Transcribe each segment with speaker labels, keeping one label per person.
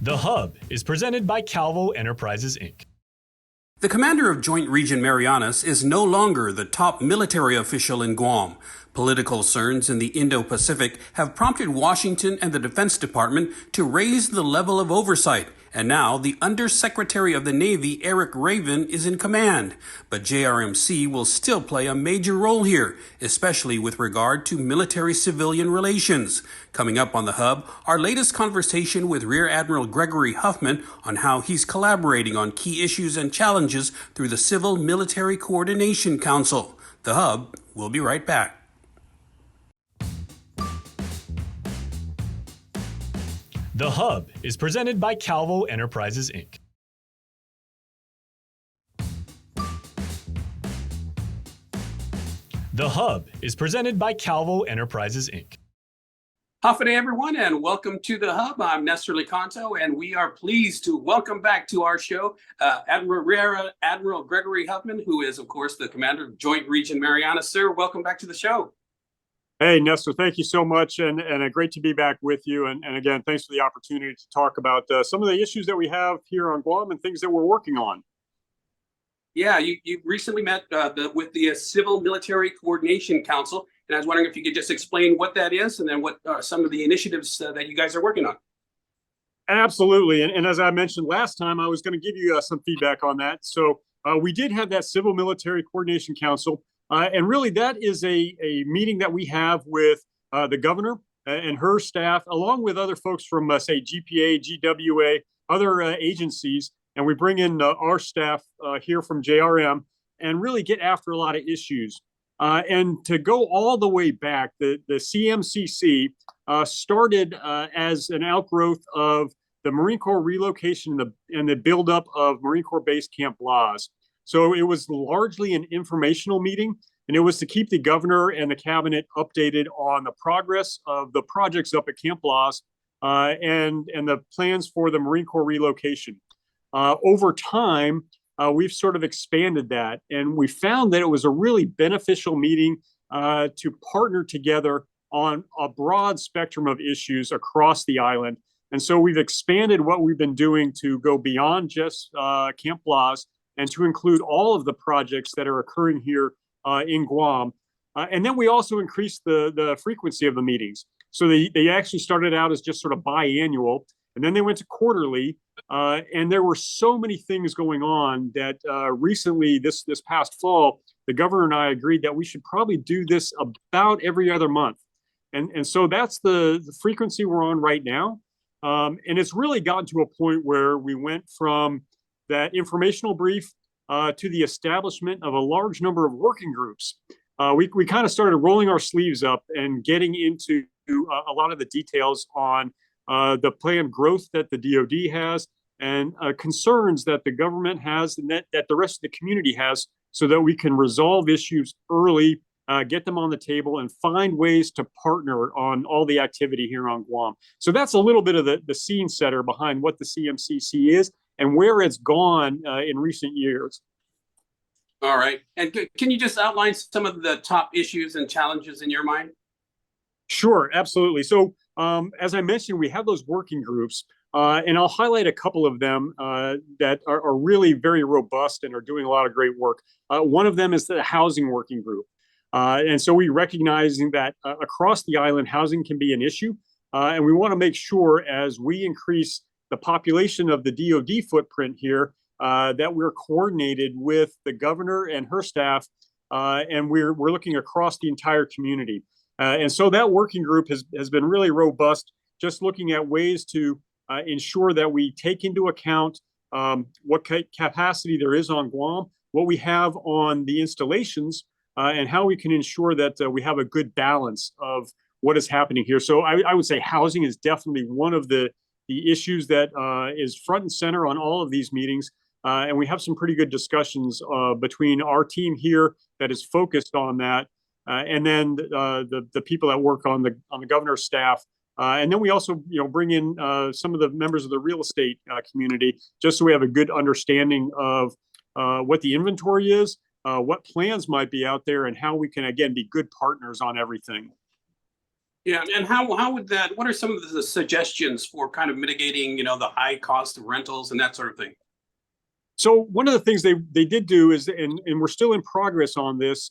Speaker 1: The Hub is presented by Calvo Enterprises, Inc.
Speaker 2: The commander of Joint Region Marianas is no longer the top military official in Guam. Political concerns in the Indo-Pacific have prompted Washington and the Defense Department to raise the level of oversight, and now the Undersecretary of the Navy, Erik Raven, is in command. But JRMC will still play a major role here, especially with regard to military-civilian relations. Coming up on The Hub, our latest conversation with Rear Admiral Gregory Huffman on how he's collaborating on key issues and challenges through the Civil Military Coordination Council. The Hub will be right back.
Speaker 1: The Hub is presented by Calvo Enterprises, Inc. The Hub is presented by Calvo Enterprises, Inc.
Speaker 2: Howdy, everyone, and welcome to The Hub. I'm Nestor Licanto, and we are pleased to welcome back to our show Admiral Gregory Huffman, who is, of course, the commander of Joint Region Marianas. Sir, welcome back to the show.
Speaker 3: Hey, Nestor, thank you so much, and great to be back with you. And again, thanks for the opportunity to talk about some of the issues that we have here on Guam and things that we're working on.
Speaker 2: Yeah, you recently met with the Civil Military Coordination Council, and I was wondering if you could just explain what that is and then what some of the initiatives that you guys are working on.
Speaker 3: Absolutely, and as I mentioned last time, I was going to give you some feedback on that. So we did have that Civil Military Coordination Council. And really, that is a meeting that we have with the governor and her staff, along with other folks from, say, GPA, GWA, other agencies. And we bring in our staff here from JRM and really get after a lot of issues. And to go all the way back, the CMCC started as an outgrowth of the Marine Corps relocation and the buildup of Marine Corps Base Camp Laws. So it was largely an informational meeting, and it was to keep the governor and the cabinet updated on the progress of the projects up at Camp Laws and the plans for the Marine Corps relocation. Over time, we've sort of expanded that, and we found that it was a really beneficial meeting to partner together on a broad spectrum of issues across the island. And so we've expanded what we've been doing to go beyond just Camp Laws and to include all of the projects that are occurring here in Guam. And then we also increased the frequency of the meetings. So they actually started out as just sort of biannual, and then they went to quarterly. And there were so many things going on that recently, this past fall, the governor and I agreed that we should probably do this about every other month. And so that's the frequency we're on right now. And it's really gotten to a point where we went from that informational brief to the establishment of a large number of working groups. We kind of started rolling our sleeves up and getting into a lot of the details on the planned growth that the DoD has and concerns that the government has and that the rest of the community has, so that we can resolve issues early, get them on the table, and find ways to partner on all the activity here on Guam. So that's a little bit of the scene setter behind what the CMCC is and where it's gone in recent years.
Speaker 2: All right. And can you just outline some of the top issues and challenges in your mind?
Speaker 3: Sure, absolutely. So as I mentioned, we have those working groups, and I'll highlight a couple of them that are really very robust and are doing a lot of great work. One of them is the housing working group. And so we recognizing that across the island, housing can be an issue. And we want to make sure as we increase the population of the DoD footprint here, that we're coordinated with the governor and her staff, and we're looking across the entire community. And so that working group has been really robust, just looking at ways to ensure that we take into account what capacity there is on Guam, what we have on the installations, and how we can ensure that we have a good balance of what is happening here. So I would say housing is definitely one of the issues that is front and center on all of these meetings. And we have some pretty good discussions between our team here that is focused on that, and then the people that work on the governor's staff. And then we also bring in some of the members of the real estate community, just so we have a good understanding of what the inventory is, what plans might be out there, and how we can, again, be good partners on everything.
Speaker 2: Yeah, and how would that? What are some of the suggestions for kind of mitigating, the high cost of rentals and that sort of thing?
Speaker 3: So one of the things they did do is, and we're still in progress on this,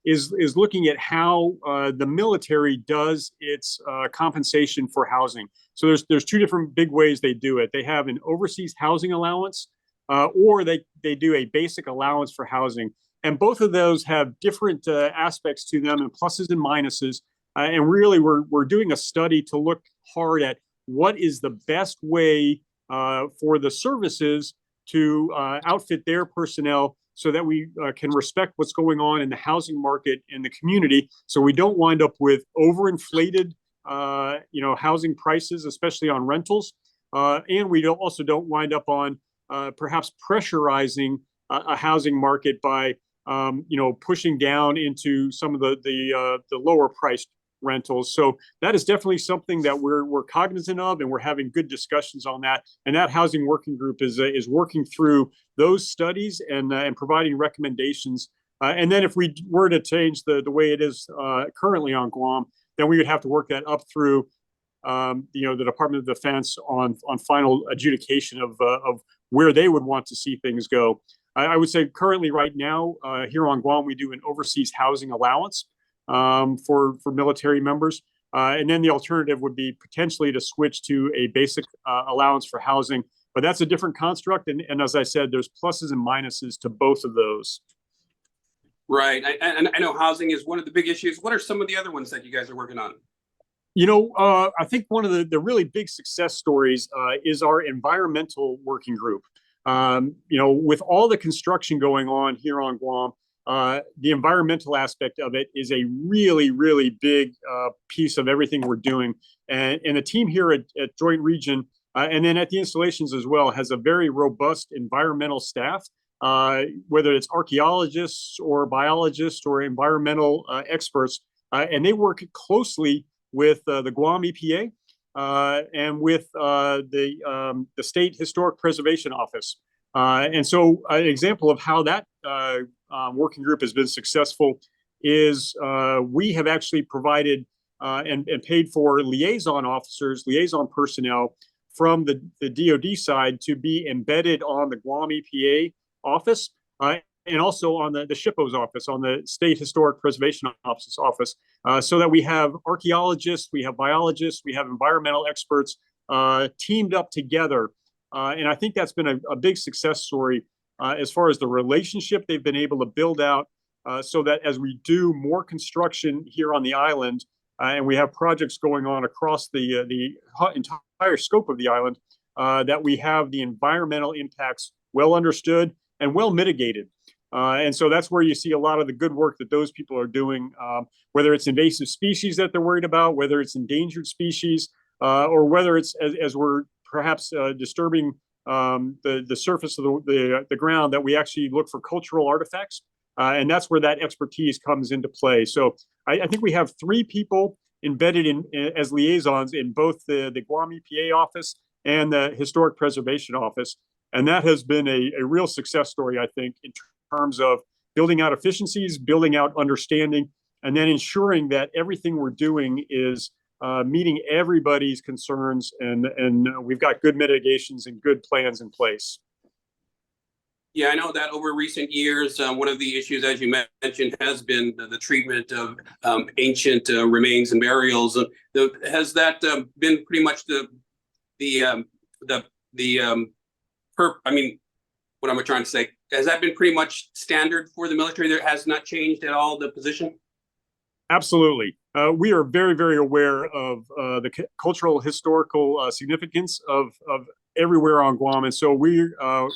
Speaker 3: is looking at how the military does its compensation for housing. So there's two different big ways they do it. They have an overseas housing allowance, or they do a basic allowance for housing, and both of those have different aspects to them and pluses and minuses. And really, we're doing a study to look hard at what is the best way for the services to outfit their personnel so that we can respect what's going on in the housing market in the community, so we don't wind up with overinflated, housing prices, especially on rentals, and we also don't wind up on perhaps pressurizing a housing market by pushing down into some of the lower priced rentals. So that is definitely something that we're cognizant of, and we're having good discussions on that. And that housing working group is working through those studies and providing recommendations. And then if we were to change the way it is currently on Guam, then we would have to work that up through the Department of Defense on final adjudication of where they would want to see things go. I would say currently right now here on Guam, we do an overseas housing allowance for military members. And then the alternative would be potentially to switch to a basic allowance for housing. But that's a different construct. And as I said, there's pluses and minuses to both of those.
Speaker 2: Right. And I know housing is one of the big issues. What are some of the other ones that you guys are working on?
Speaker 3: I think one of the really big success stories is our environmental working group. With all the construction going on here on Guam, the environmental aspect of it is a really, really big piece of everything we're doing. And the team here at Joint Region, and then at the installations as well, has a very robust environmental staff, whether it's archaeologists or biologists or environmental experts. And they work closely with the Guam EPA and with the State Historic Preservation Office. And so an example of how that working group has been successful is we have actually provided and paid for liaison personnel from the DoD side to be embedded on the Guam EPA office and also on the SHPO's office, on the State Historic Preservation Office, so that we have archaeologists, we have biologists, we have environmental experts teamed up together. And I think that's been a big success story as far as the relationship they've been able to build out so that as we do more construction here on the island, and we have projects going on across the entire scope of the island, that we have the environmental impacts well understood and well mitigated. And so that's where you see a lot of the good work that those people are doing, whether it's invasive species that they're worried about, whether it's endangered species, or whether it's as we're perhaps disturbing the surface of the ground, that we actually look for cultural artifacts. And that's where that expertise comes into play. So I think we have 3 people embedded as liaisons in both the Guam EPA office and the Historic Preservation Office. And that has been a real success story, I think, in terms of building out efficiencies, building out understanding, and then ensuring that everything we're doing is meeting everybody's concerns, and we've got good mitigations and good plans in place.
Speaker 2: Yeah, I know that over recent years, one of the issues, as you mentioned, has been the treatment of ancient remains and burials. Has that been pretty much what am I trying to say? Has that been pretty much standard for the military? There has not changed at all the position?
Speaker 3: Absolutely. We are very, very aware of the cultural, historical significance of everywhere on Guam. And so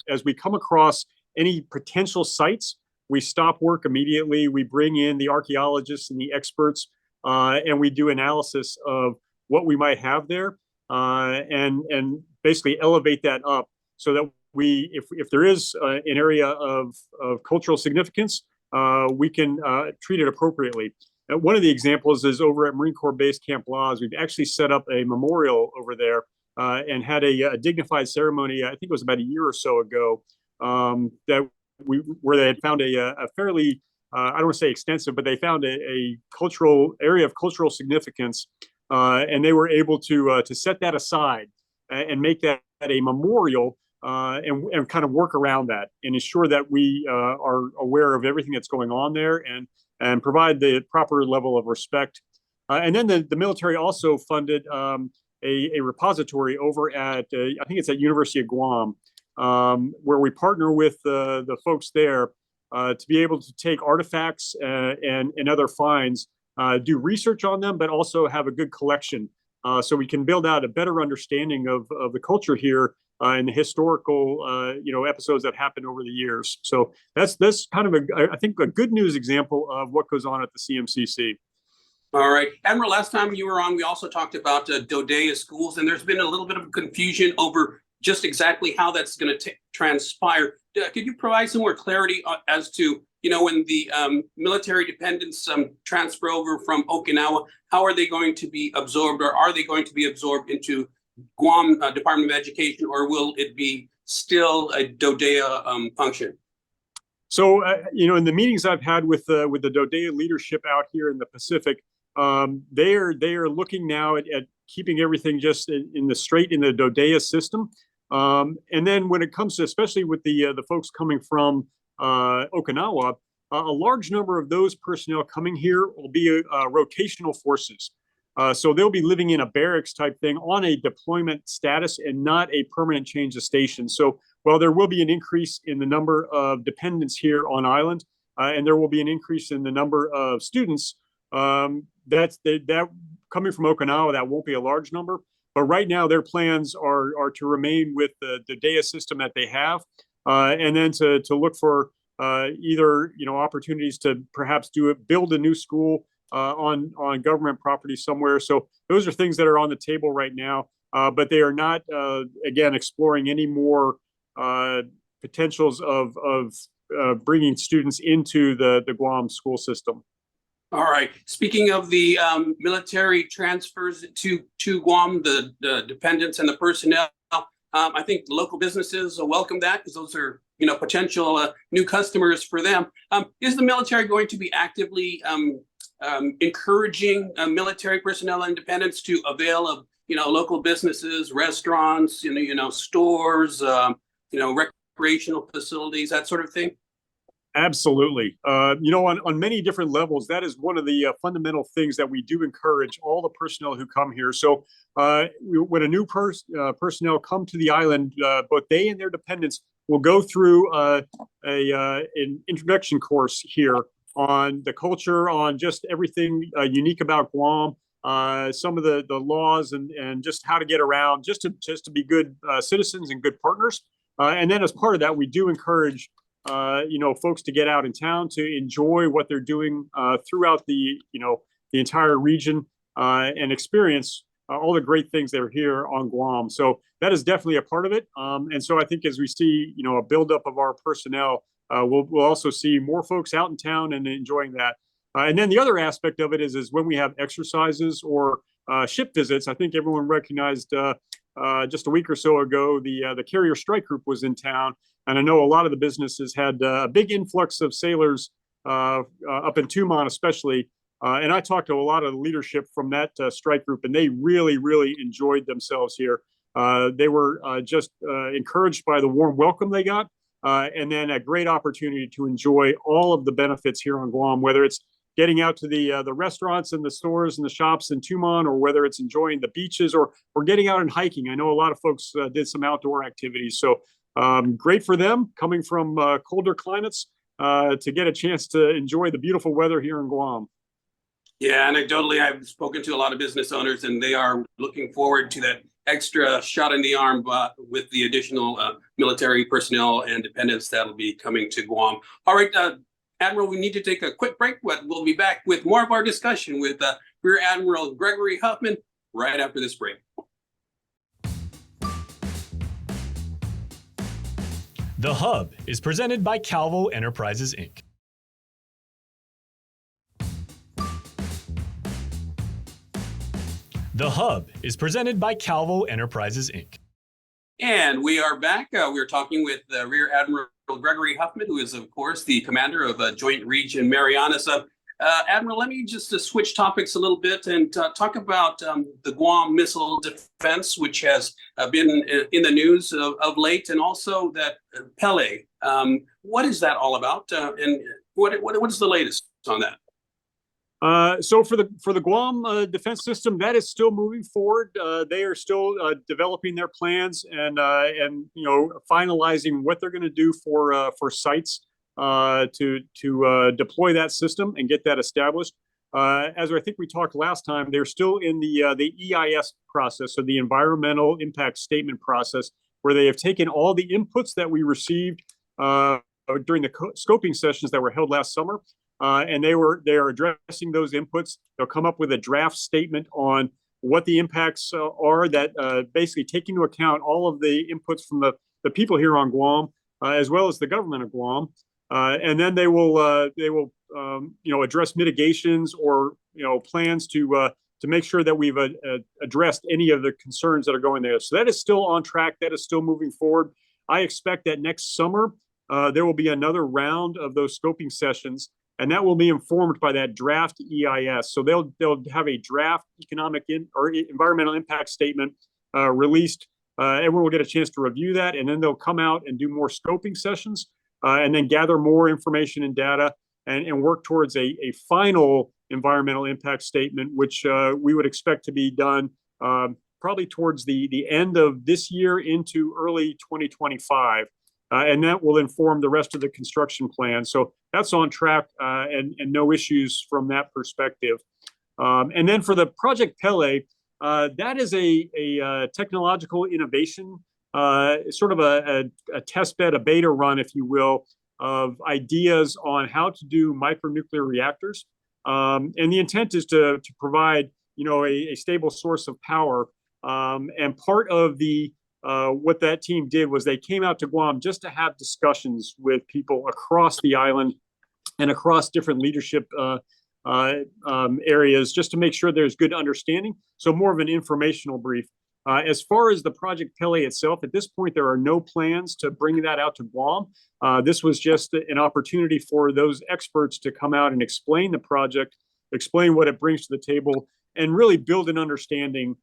Speaker 3: as we come across any potential sites, we stop work immediately. We bring in the archaeologists and the experts, and we do analysis of what we might have there, and basically elevate that up so that if there is an area of cultural significance, we can treat it appropriately. One of the examples is over at Marine Corps Base Camp Laws. We've actually set up a memorial over there and had a dignified ceremony, I think it was about a year or so ago, where they had found a fairly I don't want to say extensive, but they found a cultural area of cultural significance, and they were able to set that aside and make that a memorial, and kind of work around that and ensure that we are aware of everything that's going on there, and provide the proper level of respect. And then the military also funded a repository over at I think it's at University of Guam, where we partner with the folks there to be able to take artifacts and other finds, do research on them, but also have a good collection, so we can build out a better understanding of the culture here, and the historical episodes that happened over the years. So that's kind of I think a good news example of what goes on at the CMCC.
Speaker 2: All right. Admiral, last time you were on, we also talked about DODEA schools, and there's been a little bit of confusion over just exactly how that's going to transpire. Could you provide some more clarity as to, when the military dependents transfer over from Okinawa, how are they going to be absorbed, or are they going to be absorbed into Guam Department of Education, or will it be still a DODEA function?
Speaker 3: So, in the meetings I've had with the DODEA leadership out here in the Pacific, they are looking now at keeping everything just in the DODEA system. And then when it comes to, especially with the folks coming from Okinawa, a large number of those personnel coming here will be rotational forces. So they'll be living in a barracks type thing on a deployment status and not a permanent change of station. So while there will be an increase in the number of dependents here on island, and there will be an increase in the number of students, that coming from Okinawa, that won't be a large number. But right now, their plans are to remain with the DEA system that they have, and then to look for either opportunities to perhaps build a new school on government property somewhere. So those are things that are on the table right now, but they are not again exploring any more potentials of bringing students into the Guam school system.
Speaker 2: All right. Speaking of the military transfers to Guam, the dependents and the personnel, I think the local businesses welcome that, because those are potential new customers for them. Is the military going to be actively encouraging military personnel and dependents to avail of local businesses, restaurants, stores, recreational facilities, that sort of thing?
Speaker 3: Absolutely. On many different levels, that is one of the fundamental things that we do encourage all the personnel who come here. So when a new personnel come to the island, both they and their dependents will go through an introduction course here on the culture, on just everything unique about Guam, some of the laws, and just how to get around, just to be good citizens and good partners. And then as part of that, we do encourage folks to get out in town to enjoy what they're doing throughout the entire region, and experience all the great things that are here on Guam. So that is definitely a part of it. And so I think as we see, a buildup of our personnel, we'll also see more folks out in town and enjoying that. And then the other aspect of it is when we have exercises or ship visits. I think everyone recognized just a week or so ago, the carrier strike group was in town. And I know a lot of the businesses had a big influx of sailors up in Tumon, especially. And I talked to a lot of the leadership from that strike group, and they really, really enjoyed themselves here. They were just encouraged by the warm welcome they got, and then a great opportunity to enjoy all of the benefits here on Guam, whether it's getting out to the restaurants and the stores and the shops in Tumon, or whether it's enjoying the beaches or getting out and hiking. I know a lot of folks did some outdoor activities. So great for them coming from colder climates to get a chance to enjoy the beautiful weather here in Guam.
Speaker 2: Yeah, anecdotally, I've spoken to a lot of business owners, and they are looking forward to that extra shot in the arm with the additional military personnel and dependents that'll be coming to Guam. All right, Admiral, we need to take a quick break, but we'll be back with more of our discussion with Rear Admiral Gregory Huffman right after this break.
Speaker 1: The Hub is presented by Calvo Enterprises, Inc. The Hub is presented by Calvo Enterprises, Inc.
Speaker 2: And we are back. We are talking with Rear Admiral Gregory Huffman, who is, of course, the commander of Joint Region Marianas. Admiral, let me just switch topics a little bit and talk about the Guam missile defense, which has been in the news of late, and also that Pele. What is that all about, and what is the latest on that?
Speaker 3: So for the Guam defense system, that is still moving forward. They are still developing their plans and finalizing what they're going to do for sites to deploy that system and get that established. As I think we talked last time, they're still in the EIS process, so the environmental impact statement process, where they have taken all the inputs that we received during the scoping sessions that were held last summer. And they are addressing those inputs. They'll come up with a draft statement on what the impacts are that basically take into account all of the inputs from the people here on Guam, as well as the government of Guam. And then they will address mitigations or plans to make sure that we've addressed any of the concerns that are going there. So that is still on track. That is still moving forward. I expect that next summer there will be another round of those scoping sessions, and that will be informed by that draft EIS. So they'll have a draft economic or environmental impact statement released. Everyone will get a chance to review that, and then they'll come out and do more scoping sessions, and then gather more information and data, and work towards a final environmental impact statement, which we would expect to be done probably towards the end of this year into early 2025. And that will inform the rest of the construction plan. So that's on track and no issues from that perspective. And then for the Project Pele, that is a technological innovation, sort of a test bed, a beta run, if you will, of ideas on how to do micronuclear reactors. And the intent is to provide, a stable source of power. And part of what that team did was they came out to Guam just to have discussions with people across the island and across different leadership areas, just to make sure there's good understanding. So more of an informational brief. As far as the Project Pele itself, at this point, there are no plans to bring that out to Guam. This was just an opportunity for those experts to come out and explain the project, explain what it brings to the table, and really build an understanding.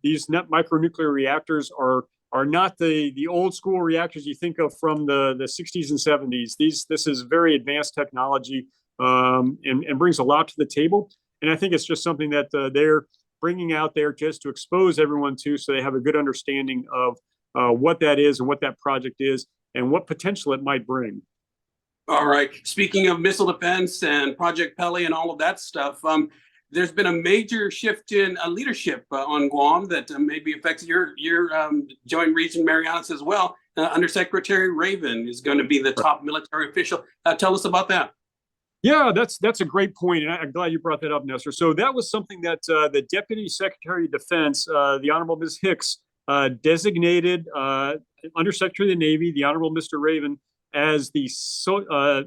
Speaker 3: These micronuclear reactors are not the old school reactors you think of from the 60s and 70s. This is very advanced technology and brings a lot to the table. And I think it's just something that they're bringing out there just to expose everyone to, so they have a good understanding of what that is and what that project is and what potential it might bring.
Speaker 2: All right. Speaking of missile defense and Project Pele and all of that stuff, there's been a major shift in leadership on Guam that maybe affects your Joint Region Marianas as well. Undersecretary Raven is going to be the top military official. Tell us about that.
Speaker 3: Yeah, that's a great point, and I'm glad you brought that up, Nestor. So that was something that the Deputy Secretary of Defense, the Honorable Ms. Hicks, designated Undersecretary of the Navy, the Honorable Mr. Raven, as the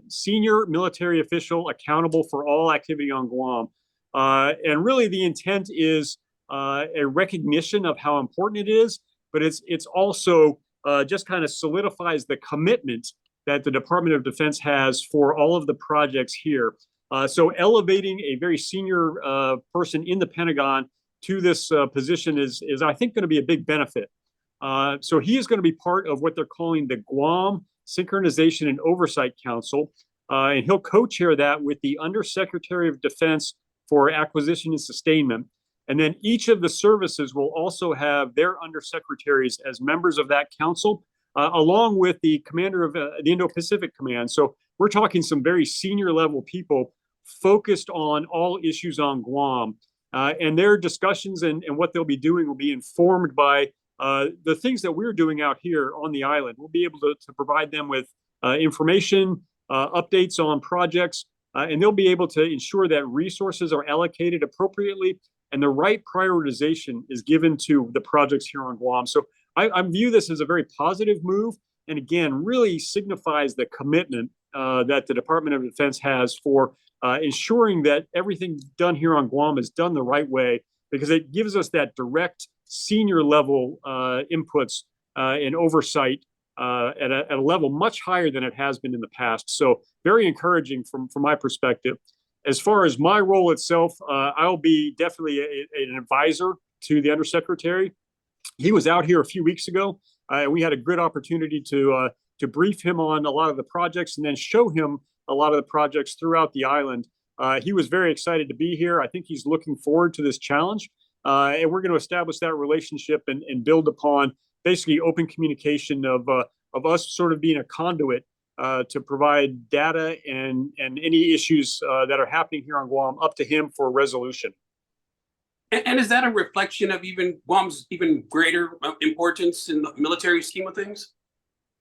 Speaker 3: senior military official accountable for all activity on Guam. And really the intent is a recognition of how important it is, but it's also just kind of solidifies the commitment that the Department of Defense has for all of the projects here. So elevating a very senior person in the Pentagon to this position is I think going to be a big benefit. So he is going to be part of what they're calling the Guam Synchronization and Oversight Council, and he'll co-chair that with the Undersecretary of Defense for Acquisition and Sustainment. And then each of the services will also have their undersecretaries as members of that council, along with the commander of the Indo-Pacific Command. So we're talking some very senior level people focused on all issues on Guam. And their discussions and what they'll be doing will be informed by the things that we're doing out here on the island. We'll be able to provide them with information, updates on projects, and they'll be able to ensure that resources are allocated appropriately and the right prioritization is given to the projects here on Guam. So I view this as a very positive move, and again, really signifies the commitment that the Department of Defense has for ensuring that everything done here on Guam is done the right way, because it gives us that direct senior level inputs and oversight at a level much higher than it has been in the past. So very encouraging from my perspective. As far as my role itself, I'll be definitely an advisor to the Undersecretary. He was out here a few weeks ago, and we had a good opportunity to brief him on a lot of the projects and then show him a lot of the projects throughout the island. He was very excited to be here. I think he's looking forward to this challenge, and we're going to establish that relationship and build upon basically open communication of us sort of being a conduit to provide data and any issues that are happening here on Guam up to him for resolution.
Speaker 2: And is that a reflection of even Guam's even greater importance in the military scheme of things?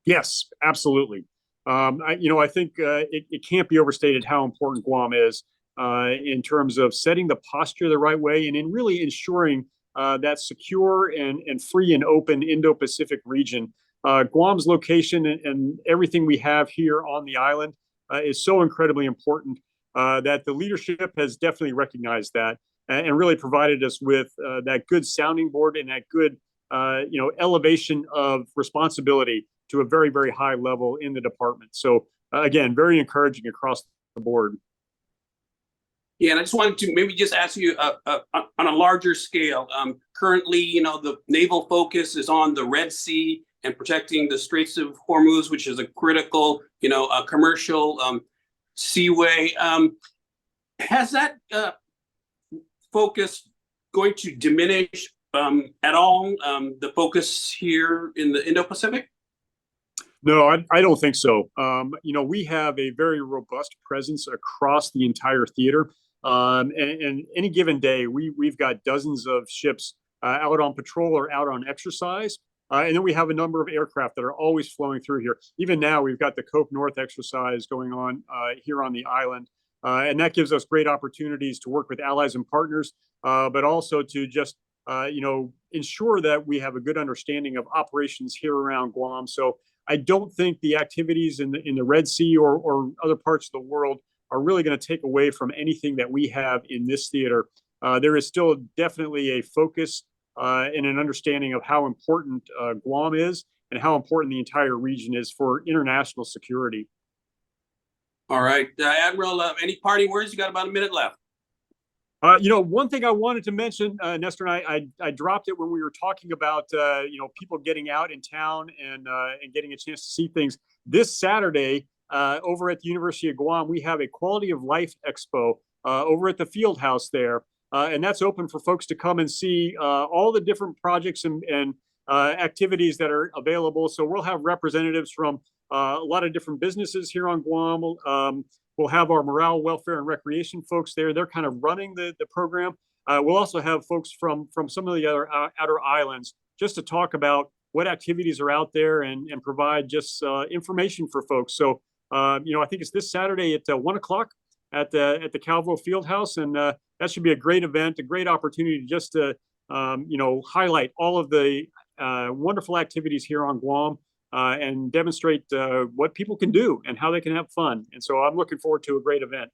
Speaker 3: Yes, absolutely. I think it can't be overstated how important Guam is in terms of setting the posture the right way and in really ensuring that secure and free and open Indo-Pacific region. Guam's location and everything we have here on the island is so incredibly important that the leadership has definitely recognized that and really provided us with that good sounding board and that good elevation of responsibility to a very, very high level in the department. So again, very encouraging across the board.
Speaker 2: Yeah, and I just wanted to maybe just ask you on a larger scale. Currently, the naval focus is on the Red Sea and protecting the Straits of Hormuz, which is a critical, commercial seaway. Has that focus going to diminish at all the focus here in the Indo-Pacific?
Speaker 3: No, I don't think so. We have a very robust presence across the entire theater. And any given day, we've got dozens of ships out on patrol or out on exercise. And then we have a number of aircraft that are always flowing through here. Even now, we've got the Cope North exercise going on here on the island. And that gives us great opportunities to work with allies and partners, but also to just, ensure that we have a good understanding of operations here around Guam. So I don't think the activities in the Red Sea or other parts of the world are really going to take away from anything that we have in this theater. There is still definitely a focus and an understanding of how important Guam is and how important the entire region is for international security.
Speaker 2: All right, Admiral, any parting words? You got about a minute left.
Speaker 3: One thing I wanted to mention, Nestor, and I dropped it when we were talking about people getting out in town and getting a chance to see things. This Saturday, over at the University of Guam, we have a Quality of Life Expo over at the field house there, and that's open for folks to come and see all the different projects and activities that are available. So we'll have representatives from a lot of different businesses here on Guam. We'll have our morale, welfare, and recreation folks there. They're kind of running the program. We'll also have folks from some of the other outer islands just to talk about what activities are out there and provide just information for folks. So, I think it's this Saturday at 1 o'clock at the Calvo Fieldhouse, and that should be a great event, a great opportunity just to highlight all of the wonderful activities here on Guam. And demonstrate what people can do and how they can have fun. And so I'm looking forward to a great event.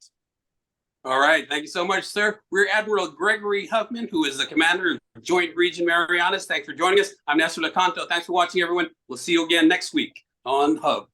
Speaker 2: All right. Thank you so much, sir. Rear Admiral Gregory Huffman, who is the commander of Joint Region Marianas. Thanks for joining us. I'm Nestor Lecanto. Thanks for watching, everyone. We'll see you again next week on Hub.